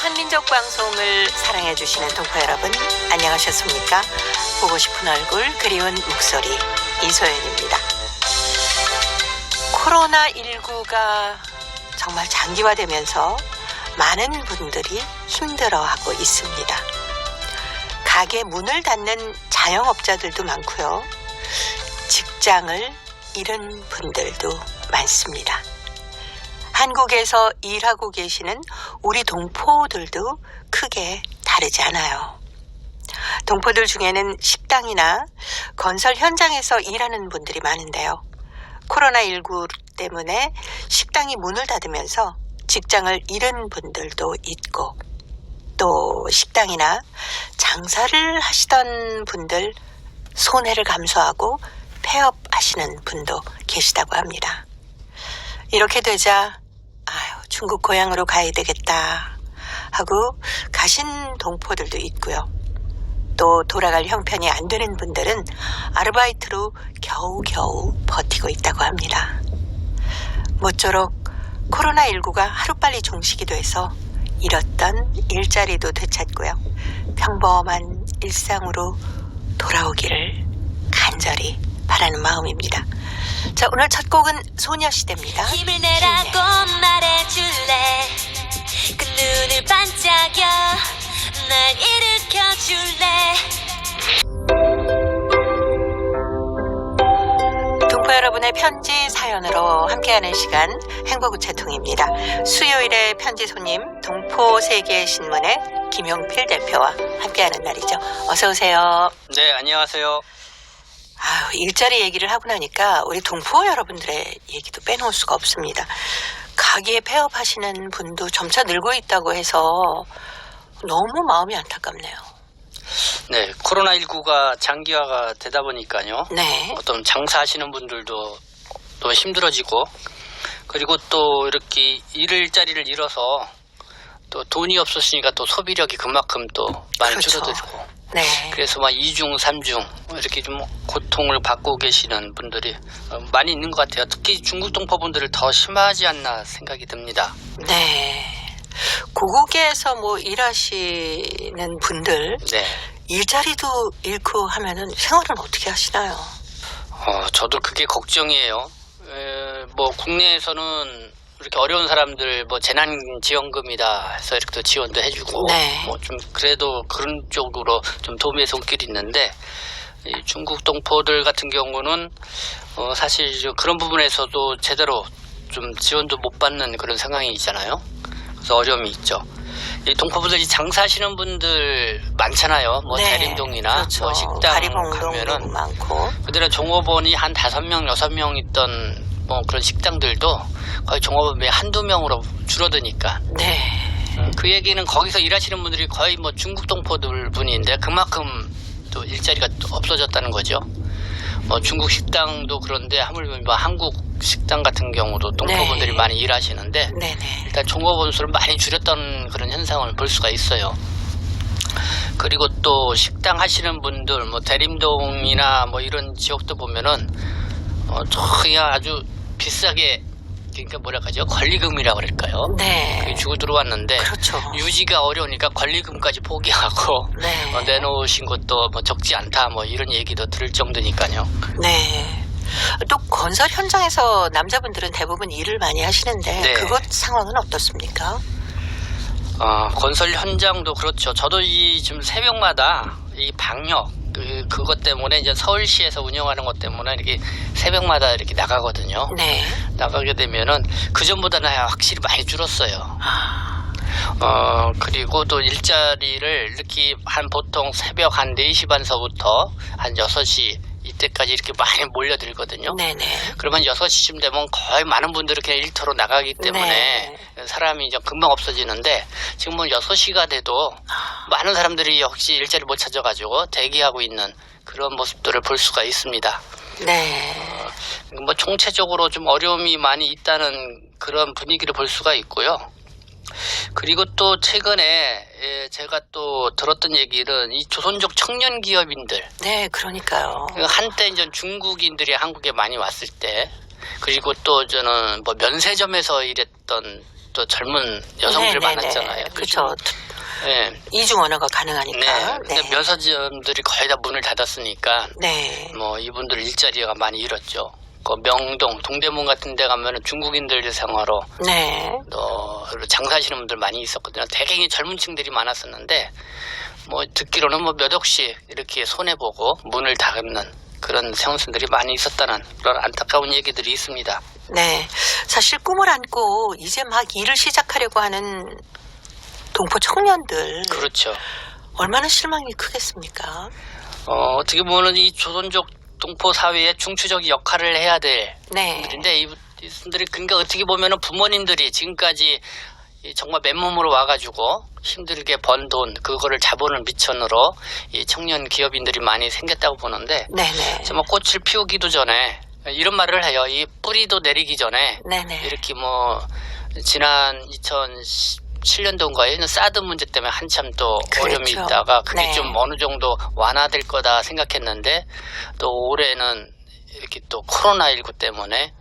한민족 방송을 사랑해주시는 동포 여러분, 안녕하셨습니까? 보고 싶은 얼굴, 그리운 목소리, 이소연입니다. 코로나19가 정말 장기화되면서 많은 분들이 힘들어하고 있습니다. 가게 문을 닫는 자영업자들도 많고요. 직장을 잃은 분들도 많습니다. 한국에서 일하고 계시는 우리 동포들도 크게 다르지 않아요. 동포들 중에는 식당이나 건설 현장에서 일하는 분들이 많은데요. 코로나19 때문에 식당이 문을 닫으면서 직장을 잃은 분들도 있고, 또 식당이나 장사를 하시던 분들 손해를 감수하고 폐업하시는 분도 계시다고 합니다. 이렇게 되자 중국 고향으로 가야 되겠다 하고 가신 동포들도 있고요. 또 돌아갈 형편이 안 되는 분들은 아르바이트로 겨우겨우 버티고 있다고 합니다. 모쪼록 코로나19가 하루빨리 종식이 돼서 잃었던 일자리도 되찾고요. 평범한 일상으로 돌아오기를 간절히 바라는 마음입니다. 자, 오늘 첫 곡은 소녀시대입니다. 힘을 내라고 말해줄래. 그 눈을 반짝여 날 일으켜줄래. 동포 여러분의 편지 사연으로 함께하는 시간 행복우체통입니다. 수요일에 편지 손님 동포세계신문의 김용필 대표와 함께하는 날이죠. 어서 오세요. 네, 안녕하세요. 일자리 얘기를 하고 나니까 우리 동포 여러분들의 얘기도 빼놓을 수가 없습니다. 가게 폐업하시는 분도 점차 늘고 있다고 해서 너무 마음이 안타깝네요. 네, 코로나19가 장기화가 되다 보니까요. 네. 어떤 장사하시는 분들도 또 힘들어지고, 그리고 또 이렇게 일자리를 잃어서 또 돈이 없었으니까 또 소비력이 그만큼 또 많이 그렇죠. 줄어들고. 네. 그래서 막 2중, 3중 이렇게 좀 고통을 받고 계시는 분들이 많이 있는 것 같아요. 특히 중국 동포분들을 더 심하지 않나 생각이 듭니다. 네. 고국에서 뭐 일하시는 분들 네. 일자리도 잃고 하면은 생활은 어떻게 하시나요? 저도 그게 걱정이에요. 뭐 국내에서는 이렇게 어려운 사람들 뭐 재난지원금이다 해서 이렇게 또 지원도 해주고, 네. 뭐 좀 그래도 그런 쪽으로 좀 도움의 손길이 있는데, 이 중국 동포들 같은 경우는 사실 그런 부분에서도 제대로 좀 지원도 못 받는 그런 상황이 있잖아요. 그래서 어려움이 있죠. 이 동포분들이 장사하시는 분들 많잖아요. 뭐 네. 대림동이나 그렇죠. 뭐 식당 다리봉동도 가면은 많고. 그들의 종업원이 한 5명, 6명 있던 뭐 그런 식당들도 거의 종업원이 한두 명으로 줄어드니까. 네. 그 얘기는 거기서 일하시는 분들이 거의 뭐 중국 동포들 분인데 그만큼 또 일자리가 없어졌다는 거죠. 뭐 중국 식당도 그런데 하물며 뭐 한국 식당 같은 경우도 동포분들이 네. 많이 일하시는데 네네. 일단 종업원 수를 많이 줄였던 그런 현상을 볼 수가 있어요. 그리고 또 식당 하시는 분들 뭐 대림동이나 뭐 이런 지역도 보면은 그냥 아주 비싸게, 그러니까 뭐라 하죠? 권리금이라고 그럴까요? 네. 그게 주고 들어왔는데 그렇죠. 유지가 어려우니까 권리금까지 포기하고 네. 내놓으신 것도 뭐 적지 않다 뭐 이런 얘기도 들을 정도니까요. 네. 또 건설 현장에서 남자분들은 대부분 일을 많이 하시는데 네. 그것 상황은 어떻습니까? 건설 현장도 그렇죠. 저도 이 지금 새벽마다 이 방역 그것 때문에 이제 서울시에서 운영하는 것 때문에 이렇게 새벽마다 이렇게 나가거든요. 네. 나가게 되면은 그 전보다는 확실히 많이 줄었어요. 그리고 또 일자리를 이렇게 보통 새벽 한 4시 반서부터 한 6시 이때까지 이렇게 많이 몰려들거든요. 네네. 그러면 6시쯤 되면 거의 많은 분들이 그냥 일터로 나가기 때문에 사람이 이제 금방 없어지는데, 지금은 6시가 돼도 많은 사람들이 역시 일자리 못 찾아가지고 대기하고 있는 그런 모습들을 볼 수가 있습니다. 네. 뭐 총체적으로 좀 어려움이 많이 있다는 그런 분위기를 볼 수가 있고요. 그리고 또 최근에 제가 또 들었던 얘기는 이 조선족 청년 기업인들, 네, 그러니까요. 한때 이제 중국인들이 한국에 많이 왔을 때, 그리고 또 저는 뭐 면세점에서 일했던 또 젊은 여성들 많았잖아요. 그렇죠. 네. 이중 언어가 가능하니까. 네. 근데 면서점들이 거의 다 문을 닫았으니까 네. 뭐 이분들 일자리가 많이 잃었죠. 그 명동, 동대문 같은 데 가면은 중국인들 생활로 네. 또 장사하시는 분들 많이 있었거든요. 대개 젊은 층들이 많았었는데 뭐 듣기로는 뭐 몇 억씩 이렇게 손해보고 문을 닫는 그런 생활선들이 많이 있었다는 그런 안타까운 얘기들이 있습니다. 네. 사실 꿈을 안고 이제 막 일을 시작하려고 하는 동포 청년들. 그렇죠. 얼마나 실망이 크겠습니까? 어떻게 보면 이 조선족 동포 사회의 중추적 역할을 해야 될 네. 분들인데 이분들이 그러니까 어떻게 보면은 부모님들이 지금까지 정말 맨몸으로 와가지고 힘들게 번 돈 그거를 자본을 미천으로 이 청년 기업인들이 많이 생겼다고 보는데 네네. 정말 꽃을 피우기도 전에 이런 말을 해요. 이 뿌리도 내리기 전에 네네. 이렇게 뭐 지난 2017년도인가에 사드 문제 때문에 한참 또 어려움이 그렇죠. 있다가 그게 네. 좀 어느 정도 완화될 거다 생각했는데 또 올해는 이렇게 또 코로나19 때문에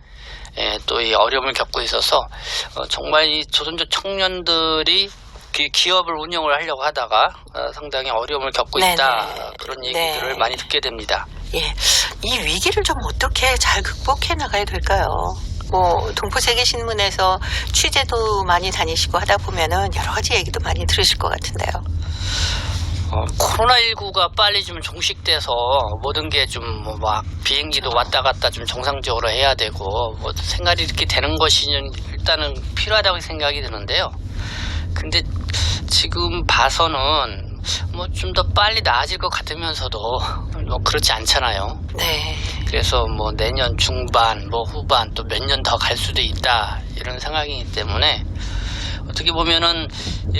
또 이 어려움을 겪고 있어서 정말 이 조선족 청년들이 기업을 운영을 하려고 하다가 상당히 어려움을 겪고 네네. 있다 그런 얘기들을 네. 많이 듣게 됩니다. 예. 이 위기를 좀 어떻게 잘 극복해 나가야 될까요? 뭐 동포세계신문에서 취재도 많이 다니시고 하다 보면은 여러 가지 얘기도 많이 들으실 것 같은데요. 코로나19가 빨리 좀 종식돼서 모든 게 좀 막 비행기도 왔다 갔다 좀 정상적으로 해야 되고 뭐 생활이 이렇게 되는 것이 일단은 필요하다고 생각이 드는데요. 근데 지금 봐서는 뭐 좀 더 빨리 나아질 것 같으면서도 뭐 그렇지 않잖아요. 네. 그래서 뭐 내년 중반, 뭐 후반 또 몇 년 더 갈 수도 있다 이런 상황이기 때문에 어떻게 보면은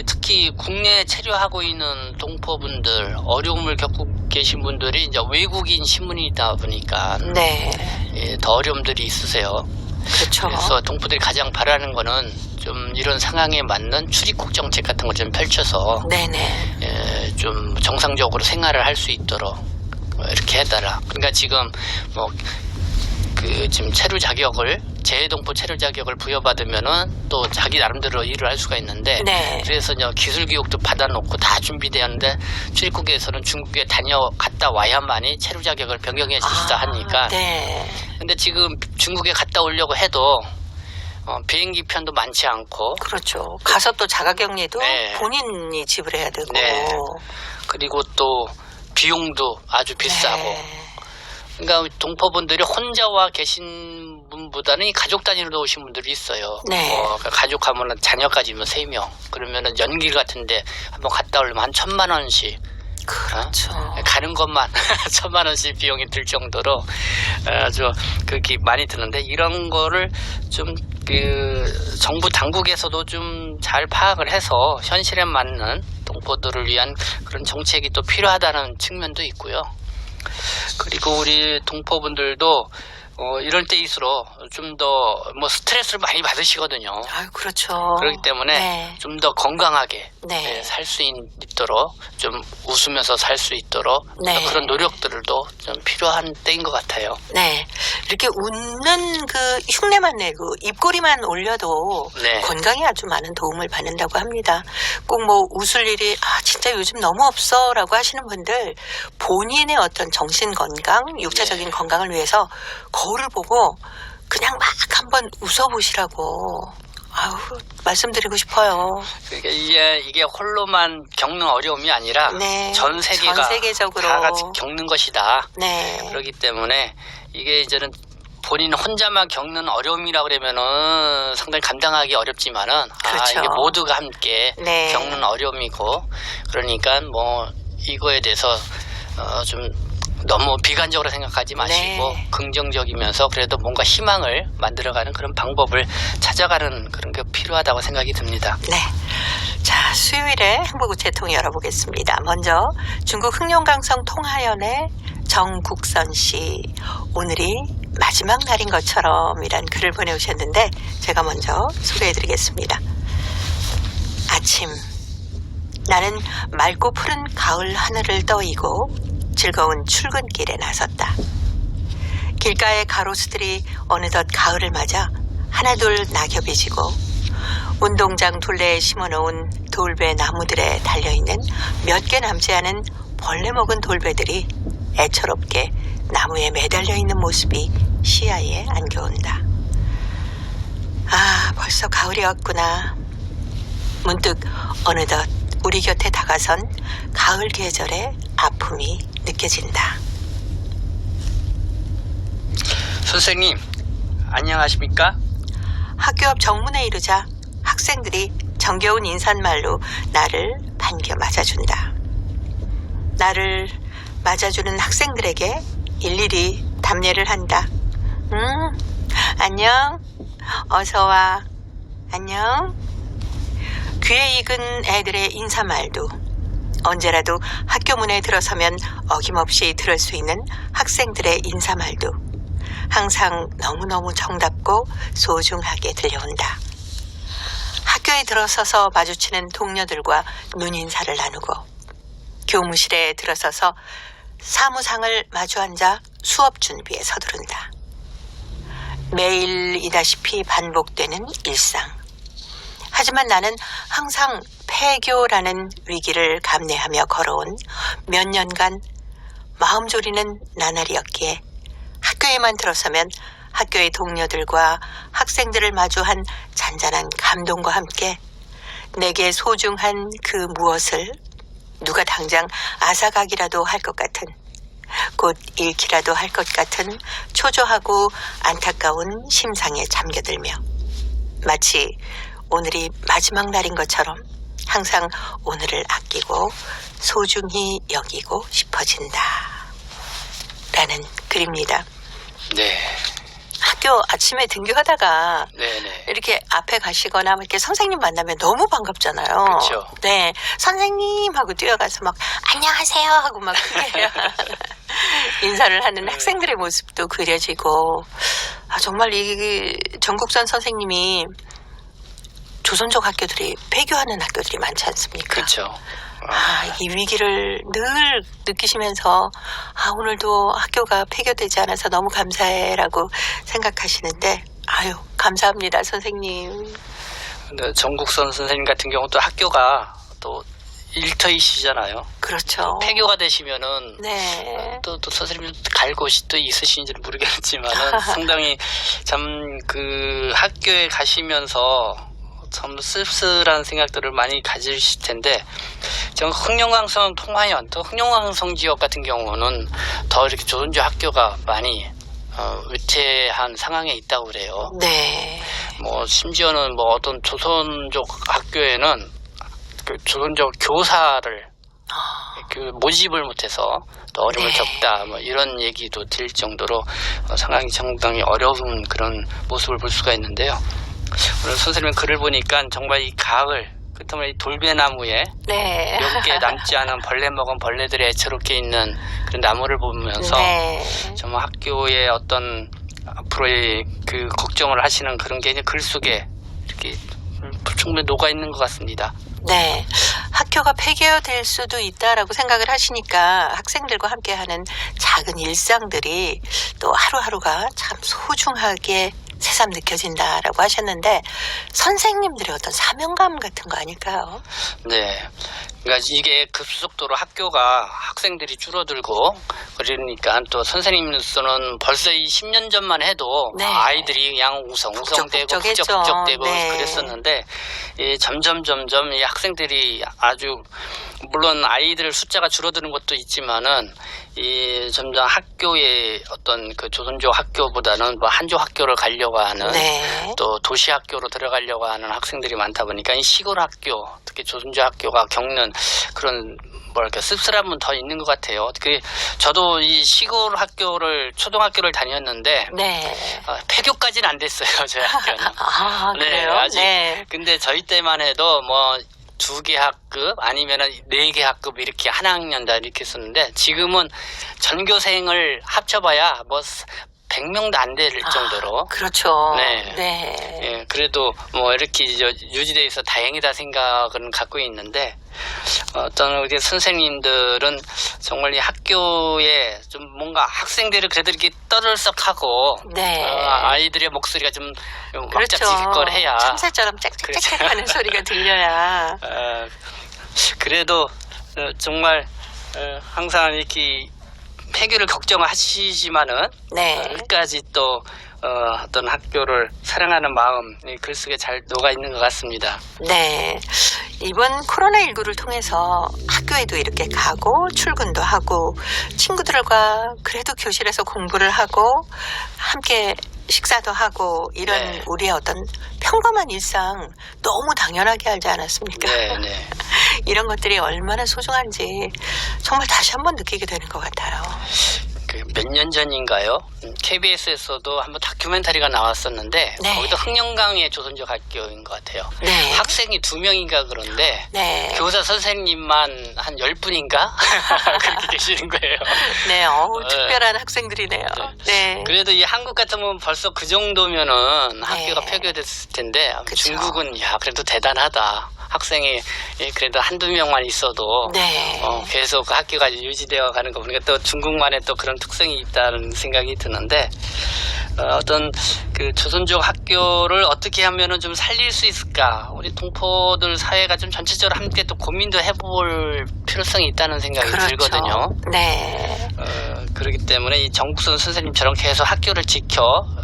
특히 국내에 체류하고 있는 동포분들 어려움을 겪고 계신 분들이 이제 외국인 신문이다 보니까 네. 더 어려움들이 있으세요. 그렇죠. 그래서 동포들이 가장 바라는 거는 좀 이런 상황에 맞는 출입국 정책 같은 걸 좀 펼쳐서 네네. 좀 정상적으로 생활을 할 수 있도록 이렇게 해달라. 그러니까 지금 뭐 지금 체류 자격을 재외동포 체류 자격을 부여받으면은 또 자기 나름대로 일을 할 수가 있는데 네. 그래서 이제 기술 교육도 받아놓고 다 준비되었는데 출입국에서는 중국에 갔다 와야만이 체류 자격을 변경해 주시다 하니까 네. 근데 지금 중국에 갔다 오려고 해도 비행기 편도 많지 않고 그렇죠. 가서 또 자가격리도 네. 본인이 지불해야 되고. 네. 그리고 또 비용도 아주 비싸고 네. 그러니까 동포분들이 혼자 와 계신 분보다는 가족 단위로 오신 분들이 있어요. 네. 그러니까 가족 하면은 자녀까지면 3명. 그러면은 연길 같은데 한번 갔다 오려면 한 1,000만 원씩. 그렇죠. 가는 것만 1,000만 원씩 비용이 들 정도로 아주 그렇게 많이 드는데 이런 거를 좀 정부 당국에서도 좀 잘 파악을 해서 현실에 맞는 동포들을 위한 그런 정책이 또 필요하다는 측면도 있고요. 그리고 우리 동포분들도 이럴 때일수록 좀 더 뭐 스트레스를 많이 받으시거든요. 아유, 그렇죠. 그렇기 때문에 네. 좀 더 건강하게 네. 살 수 있도록 좀 웃으면서 살 수 있도록 네. 그런 노력들도 좀 필요한 때인 것 같아요. 네. 이렇게 웃는 그 흉내만 내고 입꼬리만 올려도 네. 건강에 아주 많은 도움을 받는다고 합니다. 꼭 뭐 웃을 일이 진짜 요즘 너무 없어라고 하시는 분들 본인의 어떤 정신 건강, 육체적인 네. 건강을 위해서 거울을 보고 그냥 막 한번 웃어보시라고 말씀드리고 싶어요. 그러니까 이게 홀로만 겪는 어려움이 아니라 네. 전 세계가 전 세계적으로 다 같이 겪는 것이다. 네. 그렇기 때문에 이게 이제는 본인 혼자만 겪는 어려움이라 그러면은 상당히 감당하기 어렵지만은 그렇죠. 이게 모두가 함께 네. 겪는 어려움이고 그러니까 뭐 이거에 대해서 좀 너무 비관적으로 생각하지 마시고 네. 긍정적이면서 그래도 뭔가 희망을 만들어가는 그런 방법을 찾아가는 그런 게 필요하다고 생각이 듭니다. 네. 자, 수요일에 행복우체통 열어보겠습니다. 먼저 중국 흑룡강성 통하연의 정국선 씨, 오늘이 마지막 날인 것처럼 이란 글을 보내오셨는데 제가 먼저 소개해드리겠습니다. 아침, 나는 맑고 푸른 가을 하늘을 떠이고 즐거운 출근길에 나섰다. 길가의 가로수들이 어느덧 가을을 맞아 하나둘 낙엽이 지고 운동장 둘레에 심어놓은 돌배 나무들에 달려있는 몇 개 남지 않은 벌레 먹은 돌배들이 애처롭게 나무에 매달려 있는 모습이 시야에 안겨온다. 아, 벌써 가을이 왔구나. 문득 어느덧 우리 곁에 다가선 가을 계절의 아픔이 느껴진다. 선생님, 안녕하십니까? 학교 앞 정문에 이르자 학생들이 정겨운 인사말로 나를 반겨 맞아준다. 나를 맞아주는 학생들에게 일일이 답례를 한다. 안녕. 어서와. 안녕. 귀에 익은 애들의 인사말도 언제라도 학교 문에 들어서면 어김없이 들을 수 있는 학생들의 인사말도 항상 너무너무 정답고 소중하게 들려온다. 학교에 들어서서 마주치는 동료들과 눈인사를 나누고 교무실에 들어서서 사무상을 마주 앉아 수업 준비에 서두른다. 매일이다시피 반복되는 일상. 하지만 나는 항상 폐교라는 위기를 감내하며 걸어온 몇 년간 마음 졸이는 나날이었기에 학교에만 들어서면 학교의 동료들과 학생들을 마주한 잔잔한 감동과 함께 내게 소중한 그 무엇을 누가 당장 앗아가기라도 할 것 같은, 곧 잃기라도 할 것 같은 초조하고 안타까운 심상에 잠겨들며 마치 오늘이 마지막 날인 것처럼 항상 오늘을 아끼고 소중히 여기고 싶어진다. 라는 글입니다. 네. 학교 아침에 등교하다가 네네. 이렇게 앞에 가시거나 이렇게 선생님 만나면 너무 반갑잖아요. 그렇죠. 네, 선생님 하고 뛰어가서 막 안녕하세요 하고 막 크게 인사를 하는 학생들의 모습도 그려지고, 아, 정말 이 전국선 선생님이 조선족 학교들이 폐교하는 학교들이 많지 않습니까? 그렇죠. 아, 이 위기를 늘 느끼시면서 아, 오늘도 학교가 폐교되지 않아서 너무 감사해라고 생각하시는데, 아유, 감사합니다, 선생님. 근데 정국선 선생님 같은 경우도 학교가 또 일터이시잖아요. 그렇죠. 폐교가 되시면은 네. 또 선생님 갈 곳이 또 있으신지는 모르겠지만은 상당히 참 그 학교에 가시면서 참 씁쓸한 생각들을 많이 가지실 텐데, 저 흥룡강성 통화연 또 흥룡강성 지역 같은 경우는 더 이렇게 조선족 학교가 많이 위태한 상황에 있다고 그래요. 네. 뭐 심지어는 뭐 어떤 조선족 학교에는 그 조선족 교사를 그 모집을 못해서 또 어려움을 네. 겪다 뭐 이런 얘기도 들 정도로 상당히 어려운 그런 모습을 볼 수가 있는데요. 오늘 선생님 글을 보니까 정말 이 가을, 그렇다면 이 돌배나무에 네. 몇 개 남지 않은 벌레 먹은 벌레들이 애처롭게 있는 그런 나무를 보면서 네. 정말 학교의 어떤 앞으로의 그 걱정을 하시는 그런 게 글 속에 이렇게 충분히 녹아 있는 것 같습니다. 네. 학교가 폐교될 수도 있다라고 생각을 하시니까 학생들과 함께하는 작은 일상들이 또 하루하루가 참 소중하게 새삼 느껴진다라고 하셨는데, 선생님들의 어떤 사명감 같은 거 아닐까요? 네. 그러니까 이게 급속도로 학교가 학생들이 줄어들고 그러니까 또 선생님으로서는 벌써 이 10년 전만 해도 네. 아이들이 그냥 웅성웅성되고 북적북적했죠. 북적북적되고 네. 그랬었는데 점점 이 학생들이 아주, 물론 아이들 숫자가 줄어드는 것도 있지만은 이 점점 학교의 어떤 그 조선족 학교보다는 뭐 한족 학교를 가려고 하는 네. 또 도시 학교로 들어가려고 하는 학생들이 많다 보니까 이 시골 학교, 특히 조선족 학교가 겪는 그런 뭐랄까 씁쓸함은 더 있는 것 같아요. 그 저도 이 시골 학교를 초등학교를 다녔는데 네. 폐교까지는 안 됐어요, 저희 학교는. 아, 네, 그래요? 아직. 네. 근데 저희 때만 해도 뭐 2개 학급 아니면은 4개 학급 이렇게 한 학년 다 이렇게 했었는데, 지금은 전교생을 합쳐봐야 뭐 100명도 안 될 정도로. 그렇죠. 네. 네. 예, 그래도 뭐 이렇게 유지돼 있어 다행이다 생각은 갖고 있는데, 어떤 우리 선생님들은 정말 이 학교에 좀 뭔가 학생들을 그래도 이렇게 떠들썩하고 네. 아이들의 목소리가 좀 그렇죠. 왁작지껄해야. 참새처럼 짹짹짹 하는 소리가 들려야. 그래도 정말 항상 이렇게 폐교를 걱정하시지만은 네. 끝까지 또 어떤 학교를 사랑하는 마음이 글 속에 잘 녹아 있는 것 같습니다. 네. 이번 코로나19를 통해서 학교에도 이렇게 가고 출근도 하고 친구들과 그래도 교실에서 공부를 하고 함께 식사도 하고 이런 네. 우리의 어떤 평범한 일상 너무 당연하게 알지 않았습니까? 네, 네. 이런 것들이 얼마나 소중한지 정말 다시 한번 느끼게 되는 것 같아요. 몇 년 전인가요? KBS에서도 한번 다큐멘터리가 나왔었는데 네. 거기도 흥령강의 조선족 학교인 것 같아요. 네. 학생이 2명인가 그런데 네. 교사 선생님만 한 10분인가? 그렇게 계시는 거예요. 네. 특별한 학생들이네요. 네. 그래도 이 한국 같으면 벌써 그 정도면은 학교가 네. 폐교됐을 텐데 그쵸. 중국은 야 그래도 대단하다. 학생이 그래도 한두 명만 있어도 네. 계속 그 학교가 유지되어 가는 거 보니까 또 중국만의 또 그런 특성이 있다는 생각이 드는데, 어떤 그 조선족 학교를 어떻게 하면은 좀 살릴 수 있을까? 우리 동포들 사회가 좀 전체적으로 함께 또 고민도 해볼 필요성이 있다는 생각이 그렇죠. 들거든요. 네. 그렇기 때문에 이 정국선 선생님처럼 계속 학교를 지켜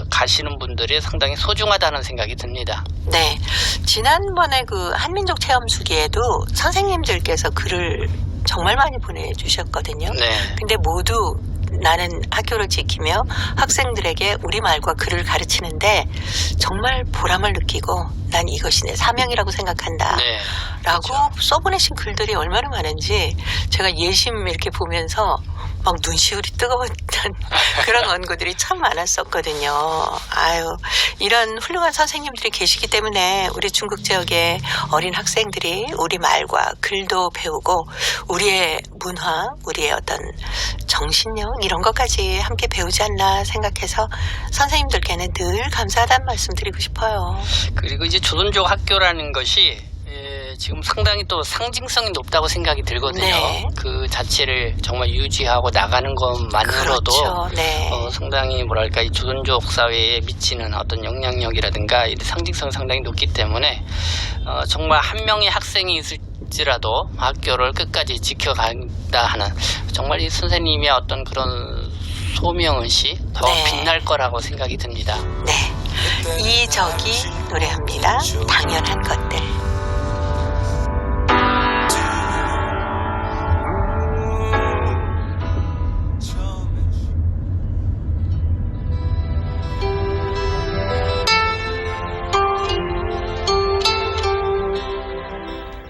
가시는 분들이 상당히 소중하다는 생각이 듭니다. 네. 지난번에 그 한민족 체험 수기에도 선생님들께서 글을 정말 많이 보내주셨거든요. 네. 근데 모두 나는 학교를 지키며 학생들에게 우리말과 글을 가르치는데 정말 보람을 느끼고 난 이것이 내 사명이라고 생각한다. 네. 라고 그렇죠. 써보내신 글들이 얼마나 많은지 제가 예심 이렇게 보면서 막 눈시울이 뜨거웠던 그런 원고들이 참 많았었거든요. 아유, 이런 훌륭한 선생님들이 계시기 때문에 우리 중국 지역의 어린 학생들이 우리 말과 글도 배우고 우리의 문화, 우리의 어떤 정신력 이런 것까지 함께 배우지 않나 생각해서 선생님들께는 늘 감사하다는 말씀 드리고 싶어요. 그리고 이제 조선족 학교라는 것이 지금 상당히 또 상징성이 높다고 생각이 들거든요. 네. 그 자체를 정말 유지하고 나가는 것만으로도 그렇죠. 네. 상당히 뭐랄까 이 조선족 사회에 미치는 어떤 영향력이라든가 이 상징성 상당히 높기 때문에 정말 한 명의 학생이 있을지라도 학교를 끝까지 지켜간다 하는 정말 이 선생님의 어떤 그런 소명의식 더 네. 빛날 거라고 생각이 듭니다. 네. 이적이 노래합니다. 당연한 것들.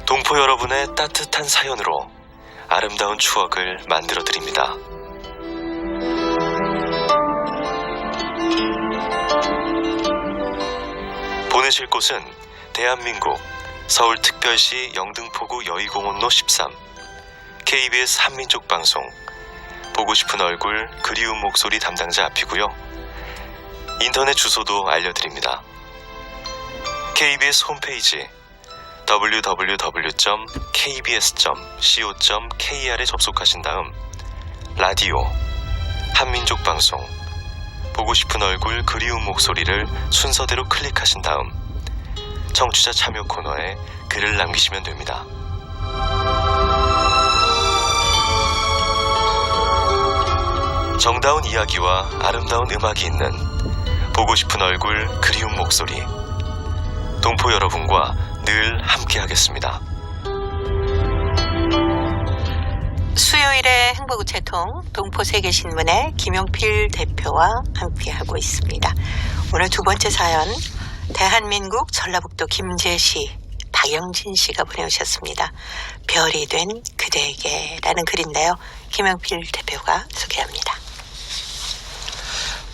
동포 여러분의 따뜻한 사연으로 아름다운 추억을 만들어 드립니다. 보내실 곳은 대한민국 서울특별시 영등포구 여의공원로 13 KBS 한민족 방송 보고 싶은 얼굴 그리운 목소리 담당자 앞이고요. 인터넷 주소도 알려드립니다. KBS 홈페이지 www.kbs.co.kr에 접속하신 다음 라디오 한민족 방송 보고 싶은 얼굴 그리운 목소리를 순서대로 클릭하신 다음 청취자 참여 코너에 글을 남기시면 됩니다. 정다운 이야기와 아름다운 음악이 있는 보고 싶은 얼굴 그리운 목소리 동포 여러분과 늘 함께하겠습니다. 수요일의 행복우체통 동포세계신문의 김용필 대표와 함께하고 있습니다. 오늘 두 번째 사연 대한민국 전라북도 김제시 박영진 씨가 보내오셨습니다. 별이 된 그대에게 라는 글인데요. 김용필 대표가 소개합니다.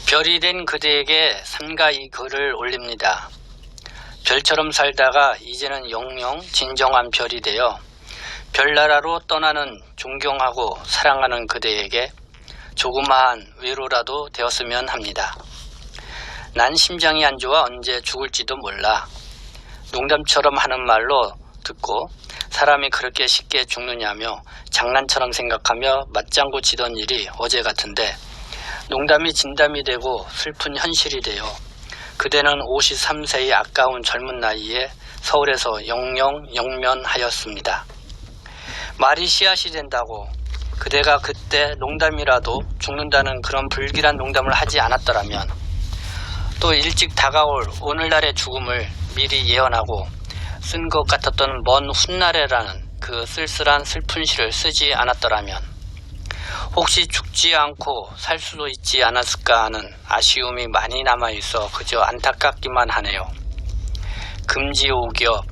별이 된 그대에게 삼가 이 글을 올립니다. 별처럼 살다가 이제는 영영 진정한 별이 되어 별나라로 떠나는 존경하고 사랑하는 그대에게 조그마한 위로라도 되었으면 합니다. 난 심장이 안 좋아 언제 죽을지도 몰라. 농담처럼 하는 말로 듣고 사람이 그렇게 쉽게 죽느냐며 장난처럼 생각하며 맞장구 치던 일이 어제 같은데 농담이 진담이 되고 슬픈 현실이 되어 그대는 53세의 아까운 젊은 나이에 서울에서 영영영면하였습니다. 말이 씨앗이 된다고 그대가 그때 농담이라도 죽는다는 그런 불길한 농담을 하지 않았더라면 또 일찍 다가올 오늘날의 죽음을 미리 예언하고 쓴 것 같았던 먼 훗날에라는 그 쓸쓸한 슬픈 시를 쓰지 않았더라면 혹시 죽지 않고 살 수도 있지 않았을까 하는 아쉬움이 많이 남아있어 그저 안타깝기만 하네요. 금지오기업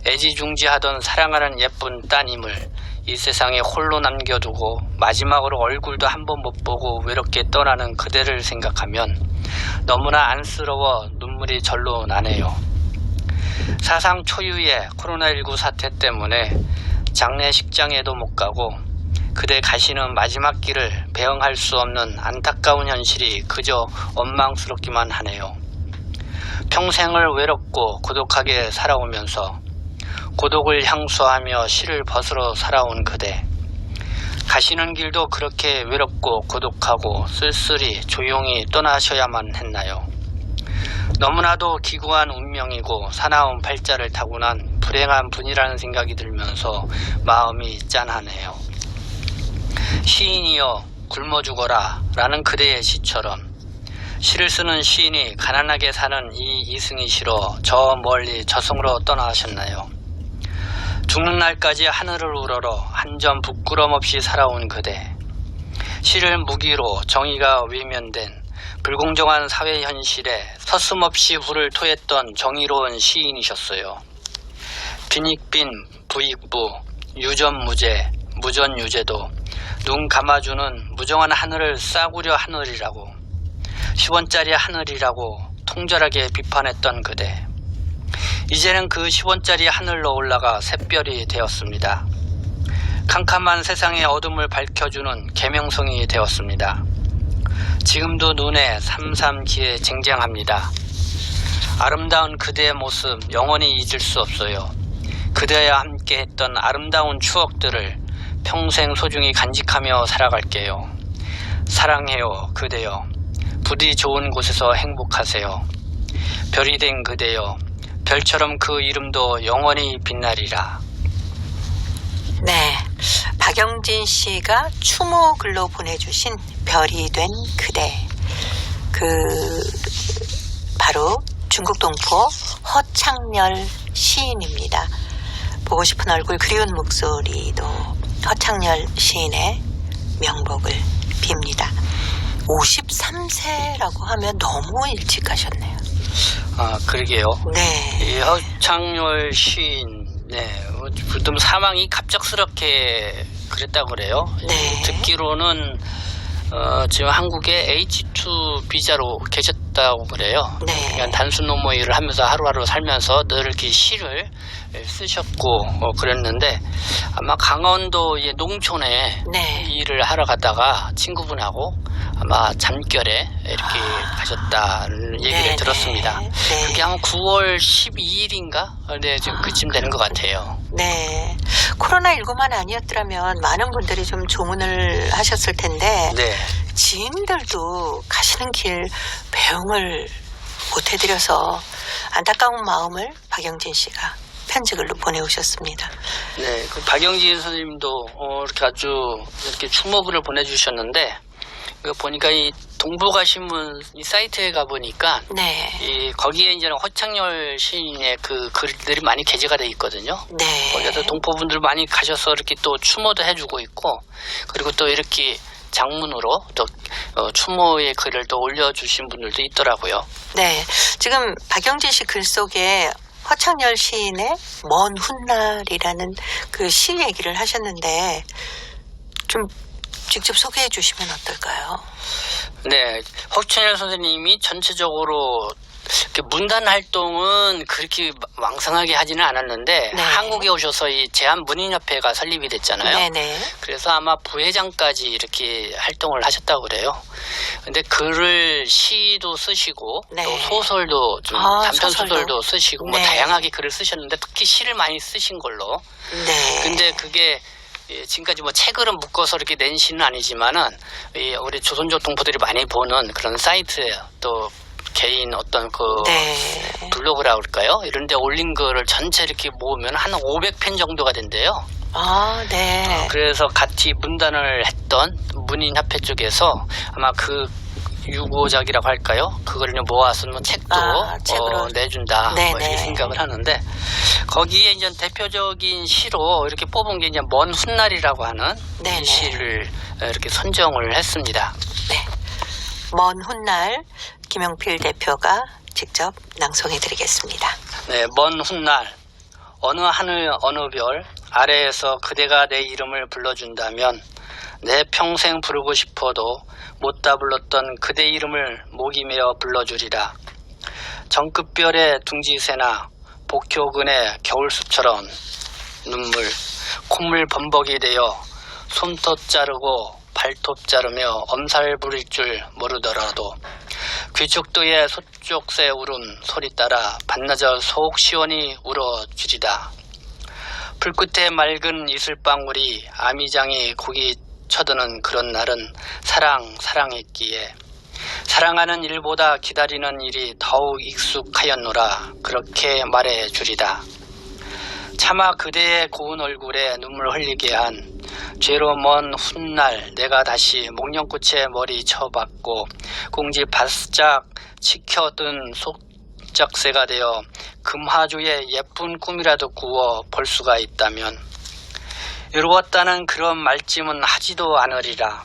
애지중지하던 사랑하는 예쁜 따님을 이 세상에 홀로 남겨두고 마지막으로 얼굴도 한번 못 보고 외롭게 떠나는 그대를 생각하면 너무나 안쓰러워 눈물이 절로 나네요. 사상 초유의 코로나19 사태 때문에 장례식장에도 못 가고 그대 가시는 마지막 길을 배웅할 수 없는 안타까운 현실이 그저 원망스럽기만 하네요. 평생을 외롭고 고독하게 살아오면서 고독을 향수하며 시를 벗으러 살아온 그대. 가시는 길도 그렇게 외롭고 고독하고 쓸쓸히 조용히 떠나셔야만 했나요? 너무나도 기구한 운명이고 사나운 팔자를 타고난 불행한 분이라는 생각이 들면서 마음이 짠하네요. 시인이여 굶어 죽어라 라는 그대의 시처럼 시를 쓰는 시인이 가난하게 사는 이 이승이 시로 저 멀리 저승으로 떠나셨나요? 죽는 날까지 하늘을 우러러 한 점 부끄럼 없이 살아온 그대. 시를 무기로 정의가 외면된 불공정한 사회 현실에 서슴없이 불을 토했던 정의로운 시인이셨어요. 빈익빈 부익부 유전무죄 무전유죄도 눈 감아주는 무정한 하늘을 싸구려 하늘이라고 10원짜리 하늘이라고 통절하게 비판했던 그대. 이제는 그 10원짜리 하늘로 올라가 샛별이 되었습니다. 캄캄한 세상의 어둠을 밝혀주는 계명성이 되었습니다. 지금도 눈에 삼삼기에 쟁쟁합니다. 아름다운 그대의 모습 영원히 잊을 수 없어요. 그대와 함께 했던 아름다운 추억들을 평생 소중히 간직하며 살아갈게요. 사랑해요 그대여. 부디 좋은 곳에서 행복하세요. 별이 된 그대여. 별처럼 그 이름도 영원히 빛나리라. 네, 박영진 씨가 추모 글로 보내주신 별이 된 그대. 바로 중국 동포 허창열 시인입니다. 보고 싶은 얼굴 그리운 목소리도 허창열 시인의 명복을 빕니다. 53세라고 하면 너무 일찍 가셨네요. 아, 그러게요. 네. 이 허창열 시인, 좀 사망이 갑작스럽게 그랬다고 그래요. 네. 듣기로는 지금 한국에 H2 비자로 계셨다고 그래요. 네. 그냥 단순 노무 일을 하면서 하루하루 살면서 늘 이렇게 시를 쓰셨고 그랬는데 아마 강원도 농촌에 네. 일을 하러 갔다가 친구분하고 아마 잠결에 이렇게 가셨다는 얘기를 네, 들었습니다. 네. 그게 아마 9월 12일인가? 네, 지금 그쯤 되는 것 같아요. 네. 코로나19만 아니었더라면 많은 분들이 좀 조문을 하셨을 텐데 네. 지인들도 가시는 길 배웅을 못 해드려서 안타까운 마음을 박영진 씨가 편지글로 보내오셨습니다. 네, 그 박영진 선생님도 이렇게 아주 이렇게 추모글을 보내주셨는데 그 보니까 이 동북아신문 이 사이트에 가 보니까 네. 거기에 이제 허창열 시인의 그 글들이 많이 게재가 돼 있거든요. 네. 거기서 동포분들 많이 가셔서 이렇게 또 추모도 해주고 있고 그리고 또 이렇게 장문으로 또 추모의 글을 또 올려주신 분들도 있더라고요. 네. 지금 박영진 씨 글 속에 허창열 시인의 먼 훗날이라는 그 시 얘기를 하셨는데 좀 직접 소개해 주시면 어떨까요? 네, 허창열 선생님이 전체적으로 이렇게 문단 활동은 그렇게 왕성하게 하지는 않았는데 네. 한국에 오셔서 이 제한문인협회가 설립이 됐잖아요. 네네. 그래서 아마 부회장까지 이렇게 활동을 하셨다고 그래요. 근데 글을 시도 쓰시고 네. 또 소설도 좀 아, 단편 소설도. 소설도 쓰시고 뭐 네. 다양하게 글을 쓰셨는데 특히 시를 많이 쓰신 걸로. 네. 근데 그게 지금까지 뭐 책으로 묶어서 이렇게 낸 시는 아니지만은 우리 조선족 동포들이 많이 보는 그런 사이트에 또 개인 어떤 그 네. 블로그라 그럴까요? 이런 데 올린 거를 전체 이렇게 모으면 한 500편 정도가 된대요. 아, 네. 그래서 같이 문단을 했던 문인협회 쪽에서 아마 그 유고작이라고 할까요? 그걸 모아서 뭐 책도 책으로. 내준다 뭐 네네. 이렇게 생각을 하는데 거기에 이제 대표적인 시로 이렇게 뽑은 게 이제 먼 훗날이라고 하는 네네. 이 시를 이렇게 선정을 했습니다. 네. 먼 훗날 김용필 대표가 직접 낭송해드리겠습니다. 네, 먼 훗날 어느 하늘 어느 별 아래에서 그대가 내 이름을 불러준다면 내 평생 부르고 싶어도 못다 불렀던 그대 이름을 목이 메어 불러주리라. 정급별의 둥지새나 복효근의 겨울숲처럼 눈물 콧물 범벅이 되어 손톱 자르고 발톱 자르며 엄살 부릴 줄 모르더라도 귀축도의 소쪽새 울음 소리 따라 반나절 속 시원히 울어주리다. 불끝에 맑은 이슬방울이 아미장이 고기 쳐드는 그런 날은 사랑했기에 사랑하는 일보다 기다리는 일이 더욱 익숙하였노라 그렇게 말해주리다. 차마 그대의 고운 얼굴에 눈물 흘리게 한 죄로 먼 훗날 내가 다시 목련꽃에 머리 쳐박고 공지 바싹 치켜든 속작새가 되어 금화주의 예쁜 꿈이라도 꾸어 볼 수가 있다면 이루었다는 그런 말씀은 하지도 않으리라.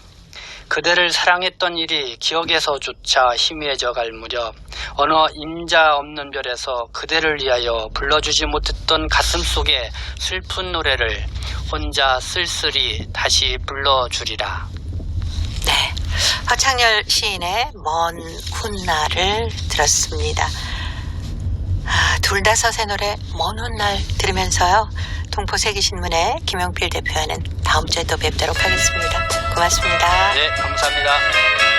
그대를 사랑했던 일이 기억에서조차 희미해져 갈 무렵 어느 임자 없는 별에서 그대를 위하여 불러주지 못했던 가슴속의 슬픈 노래를 혼자 쓸쓸히 다시 불러주리라. 네. 허창열 시인의 먼 훗날을 들었습니다. 둘다섯의 노래 먼 훗날 들으면서요. 동포세계신문의 김용필 대표와는 다음 주에 또 뵙도록 하겠습니다. 고맙습니다. 네, 감사합니다.